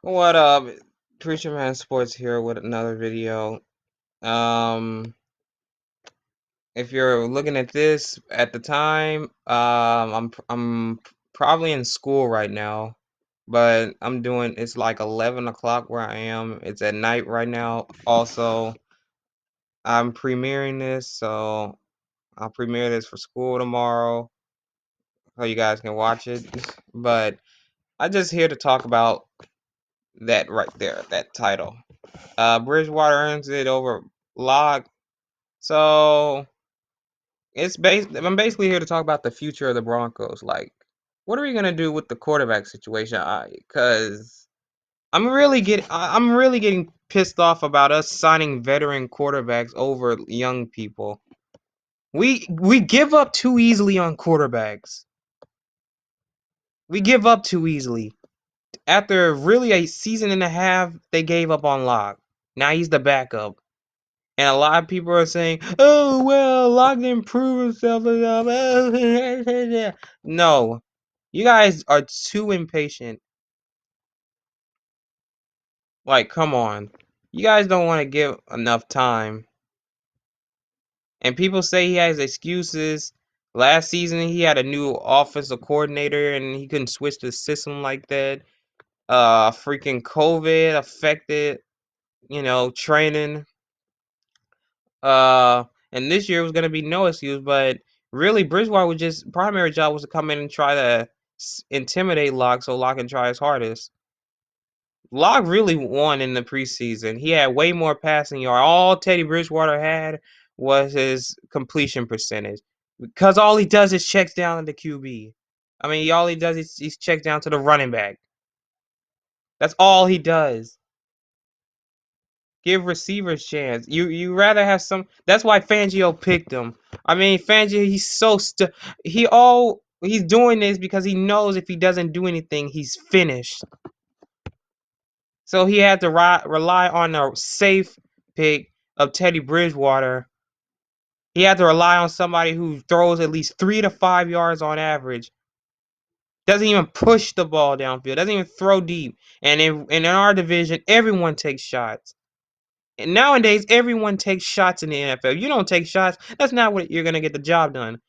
What up? Preacher Man Sports here with another video. Um, if you're looking at this at the time, I'm probably in school right now, but it's like 11 o'clock where I am. It's at night right now. Also, I'm premiering this, so I'll premiere this for school tomorrow, so you guys can watch it. But I'm just here to talk about that right there, that title. Bridgewater earns it over Locke. So I'm basically here to talk about the future of the Broncos. Like, what are we gonna do with the quarterback situation? Because I'm really getting pissed off about us signing veteran quarterbacks over young people. We give up too easily on quarterbacks. We give up too easily. After really a season and a half, they gave up on Locke. Now he's the backup. And a lot of people are saying, "Oh well, Locke didn't prove himself enough." No, you guys are too impatient. Like, come on, you guys don't want to give enough time. And people say he has excuses. Last season, he had a new offensive coordinator, and he couldn't switch the system like that. Freaking COVID affected, training. Uh, and this year was gonna be no excuse, but really Bridgewater was just primary job was to come in and try to intimidate Locke so Locke can try his hardest. Locke really won in the preseason. He had way more passing yard. All Teddy Bridgewater had was his completion percentage because all he does is checks down to the QB. I mean, all he does is he's checks down to the running back. That's all he does. Give receivers chance. You rather have some. That's why Fangio picked him. I mean, Fangio, he's doing this because he knows if he doesn't do anything, he's finished. So he had to rely on a safe pick of Teddy Bridgewater. He had to rely on somebody who throws at least 3 to 5 yards on average. Doesn't even push the ball downfield. Doesn't even throw deep. And in our division, everyone takes shots. And nowadays, everyone takes shots in the NFL. If you don't take shots, that's not what you're gonna get the job done.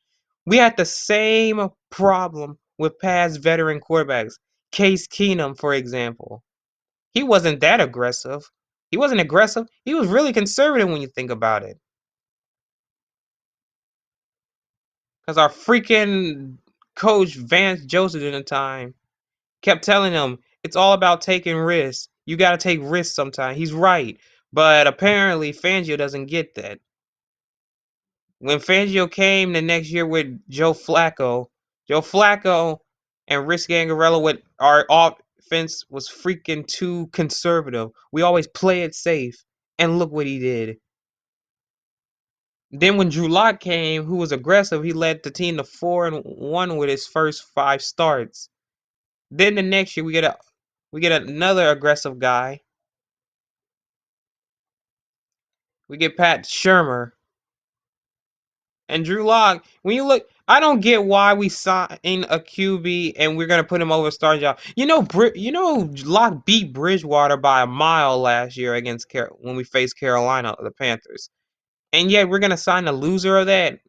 We had the same problem with past veteran quarterbacks. Case Keenum, for example. He wasn't that aggressive. He wasn't aggressive. He was really conservative when you think about it. Because our freaking coach, Vance Joseph, at the time, kept telling him it's all about taking risks. You got to take risks sometimes. He's right. But apparently, Fangio doesn't get that. When Fangio came the next year with Joe Flacco and Rick Gangarello with our offense was freaking too conservative. We always play it safe. And look what he did. Then when Drew Lock came, who was aggressive, he led the team to 4-1 with his first 5 starts. Then the next year we get another aggressive guy. We get Pat Shermer. And Drew Lock, when you look, I don't get why we signed a QB and we're gonna put him over a starting job. Lock beat Bridgewater by a mile last year against when we faced Carolina, the Panthers, and yet we're gonna sign the loser of that.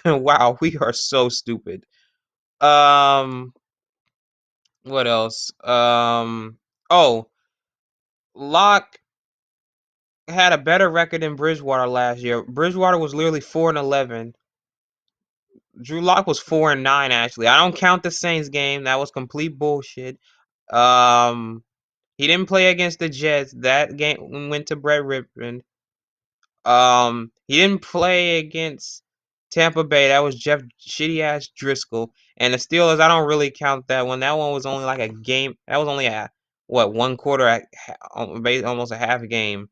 Wow, we are so stupid. Um, what else? Oh, Lock had a better record than Bridgewater last year. Bridgewater was literally 4-11. Drew Lock was 4-9 actually. I don't count the Saints game. That was complete bullshit. Um, he didn't play against the Jets. That game went to Brett Rippon. He didn't play against Tampa Bay. That was Jeff shitty ass Driscoll. And the Steelers, I don't really count that one. That one was only like a game. That was only a what 1 quarter, almost a half game.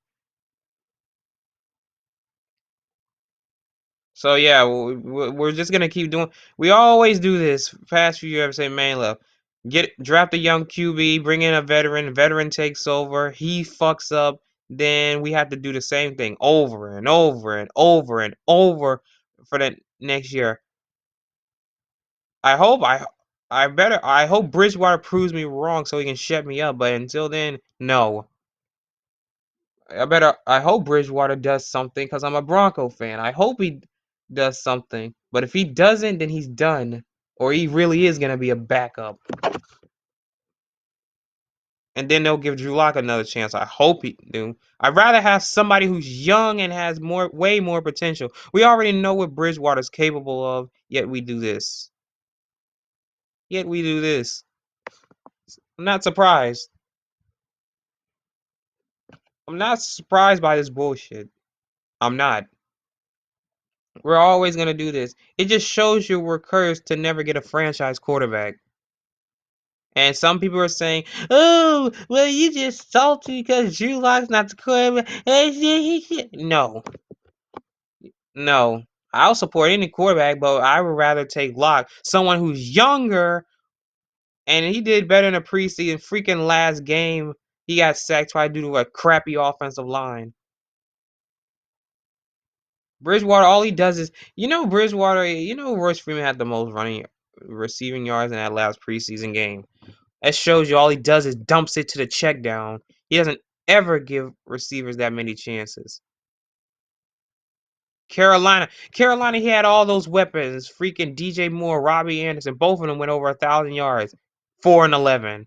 So yeah, we're just gonna keep doing. We always do this. Past few years, say man love. Draft a young QB, bring in a veteran. Veteran takes over. He fucks up. Then we have to do the same thing over and over and over and over for the next year. I hope I hope Bridgewater proves me wrong so he can shut me up. But until then, no. I hope Bridgewater does something because I'm a Bronco fan. I hope he does something. But if he doesn't, then he's done. Or he really is gonna be a backup. And then they'll give Drew Lock another chance. I hope he do. I'd rather have somebody who's young and has way more potential. We already know what Bridgewater's capable of, yet we do this. Yet we do this. I'm not surprised. I'm not surprised by this bullshit. I'm not. We're always gonna do this. It just shows you we're cursed to never get a franchise quarterback. And some people are saying, "Oh, well, you just salty because Drew Lock's not the quarterback." No, no. I'll support any quarterback, but I would rather take Lock, someone who's younger, and he did better in the preseason. Freaking last game, he got sacked twice due to a crappy offensive line. Bridgewater, all he does is, Bridgewater, Royce Freeman had the most receiving yards in that last preseason game. That shows you all he does is dumps it to the check down. He doesn't ever give receivers that many chances. Carolina, he had all those weapons. Freaking DJ Moore, Robbie Anderson, both of them went over 1,000 yards, 4-11.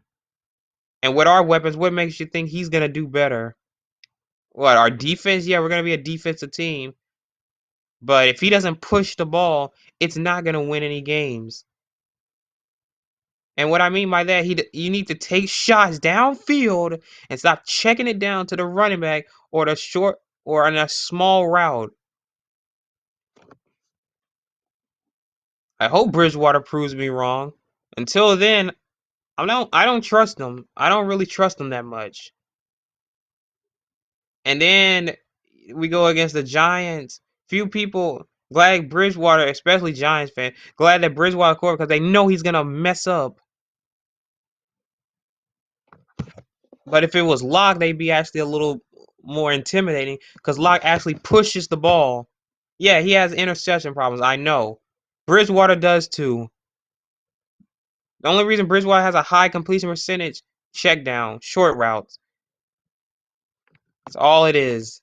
And with our weapons, what makes you think he's gonna do better? What, our defense? Yeah, we're gonna be a defensive team. But if he doesn't push the ball, it's not gonna win any games. And what I mean by that, you need to take shots downfield and stop checking it down to the running back or the short or on a small route. I hope Bridgewater proves me wrong. Until then, I don't trust him. I don't really trust him that much. And then we go against the Giants. Few people glad Bridgewater, especially Giants fan, glad that Bridgewater scored because they know he's gonna mess up. But if it was Locke, they'd be actually a little more intimidating because Locke actually pushes the ball. Yeah, he has interception problems. I know. Bridgewater does too. The only reason Bridgewater has a high completion percentage, check down, short routes. That's all it is.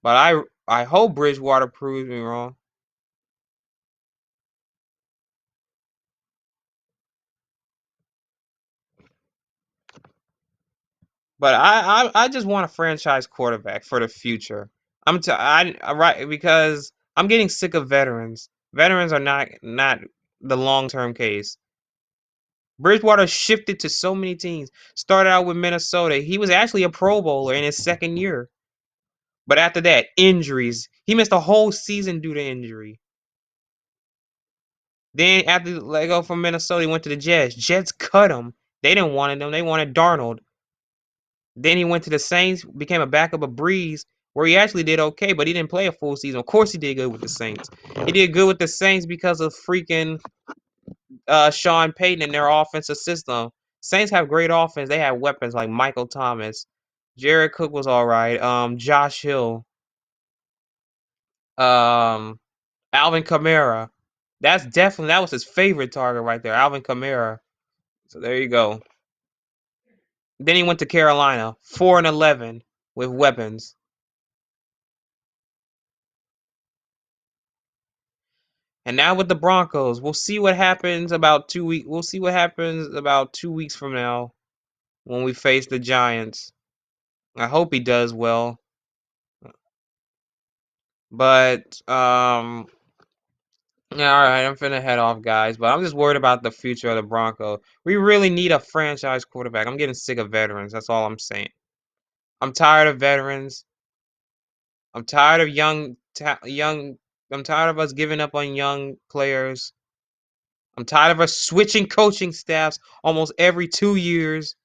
But I hope Bridgewater proves me wrong. But I just want a franchise quarterback for the future. Right, because I'm getting sick of veterans. Veterans are not the long-term case. Bridgewater shifted to so many teams. Started out with Minnesota. He was actually a Pro Bowler in his second year. But after that, injuries. He missed a whole season due to injury. Then after let go from Minnesota, he went to the Jets. Jets cut him. They didn't want him. They wanted Darnold. Then he went to the Saints, became a backup of Breeze, where he actually did okay, but he didn't play a full season. Of course, he did good with the Saints. He did good with the Saints because of freaking Sean Payton and their offensive system. Saints have great offense. They have weapons like Michael Thomas. Jared Cook was all right. Josh Hill. Um, Alvin Kamara. That was his favorite target right there, Alvin Kamara. So there you go. Then he went to Carolina, 4-11 with weapons. And now with the Broncos, we'll see what happens about 2 weeks. We'll see what happens about 2 weeks from now when we face the Giants. I hope he does well. But yeah, all right, I'm finna head off, guys. But I'm just worried about the future of the Broncos. We really need a franchise quarterback. I'm getting sick of veterans. That's all I'm saying. I'm tired of veterans. I'm tired of young. I'm tired of us giving up on young players. I'm tired of us switching coaching staffs almost every 2 years.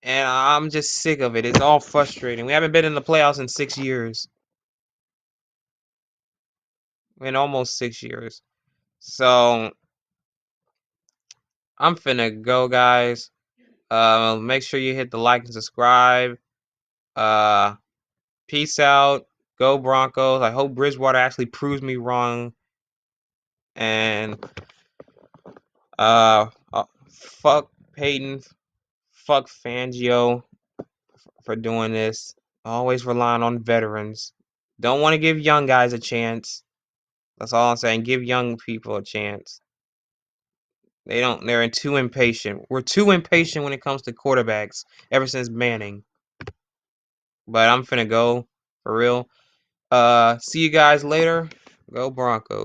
And I'm just sick of it. It's all frustrating. We haven't been in the playoffs in 6 years. In almost 6 years. So I'm finna go, guys. Make sure you hit the like and subscribe. Uh, Peace out. Go Broncos. I hope Bridgewater actually proves me wrong. And fuck Peyton, fuck Fangio for doing this. Always relying on veterans. Don't want to give young guys a chance. That's all I'm saying. Give young people a chance. They don't. They're too impatient. We're too impatient when it comes to quarterbacks. Ever since Manning. But I'm finna go for real. See you guys later. Go Broncos.